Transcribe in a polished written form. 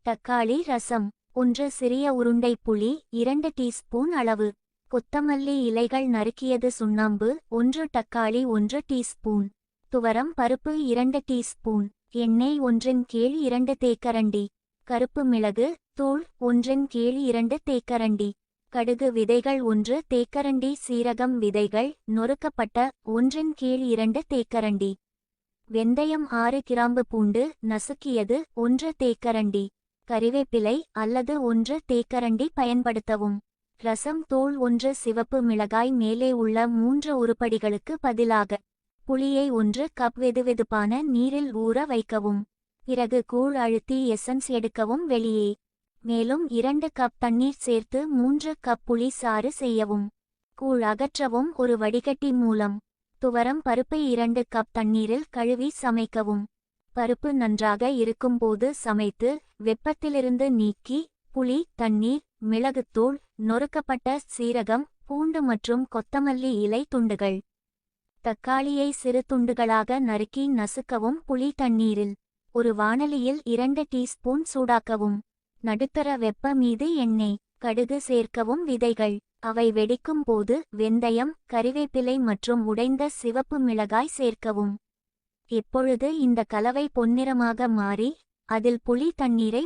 தக்காளி ரசம் 1 சிறிய உருண்டை புளி 2 டீஸ்பூன் அளவு. கொத்தமல்லி இலைகள் நறுக்கியது. சுண்ணாம்பு 1 தக்காளி 1 டீஸ்பூன். துவரம் பருப்பு 2 டீஸ்பூன். எண்ணெய் 1/2 தேக்கரண்டி. கருப்பு மிளகு தூள் 1/2 தேக்கரண்டி. கடுகு விதைகள் 1 தேக்கரண்டி. சீரகம் விதைகள் நொறுக்கப்பட்ட 1/2 தேக்கரண்டி. வெந்தயம் 6 கிராம்பு. பூண்டு நசுக்கியது 1 தேக்கரண்டி. கறிவேப்பிலை அல்லது 1 தேக்கரண்டி பயன்படுத்தவும். ரசம் தூள் 1 சிவப்பு மிளகாய் மேலே உள்ள 3 உருப்படிகளுக்கு பதிலாக. புளியை 1 கப் வெதுவெதுப்பான நீரில் ஊற வைக்கவும். பிறகு கூழ் அழுத்தி எசன்ஸ் எடுக்கவும். வெளியே மேலும் 2 கப் தண்ணீர் சேர்த்து 3 கப் புளி சாறு செய்யவும். கூழ் அகற்றவும் ஒரு வடிகட்டி மூலம். துவரம் பருப்பை 2 கப் தண்ணீரில் கழுவி சமைக்கவும். பருப்பு நன்றாக இருக்கும்போது சமைத்து வெப்பத்திலிருந்து நீக்கி புளி தண்ணீர் மிளகுத்தூள் நொறுக்கப்பட்ட சீரகம் பூண்டு மற்றும் கொத்தமல்லி இலை துண்டுகள். தக்காளியை சிறு துண்டுகளாக நறுக்கி நசுக்கவும். புளி தண்ணீரில் ஒரு வாணலியில் 2 டீஸ்பூன் சூடாக்கவும். நடுத்தர வெப்ப மீது எண்ணெய் கடுகு சேர்க்கவும். விதைகள் அவை வெடிக்கும் போது வெந்தயம் கறிவேப்பிலை மற்றும் உடைந்த சிவப்பு மிளகாய் சேர்க்கவும். எப்பொழுது இந்த கலவை பொன்னிறமாக மாறி அதில் புளி தண்ணீரை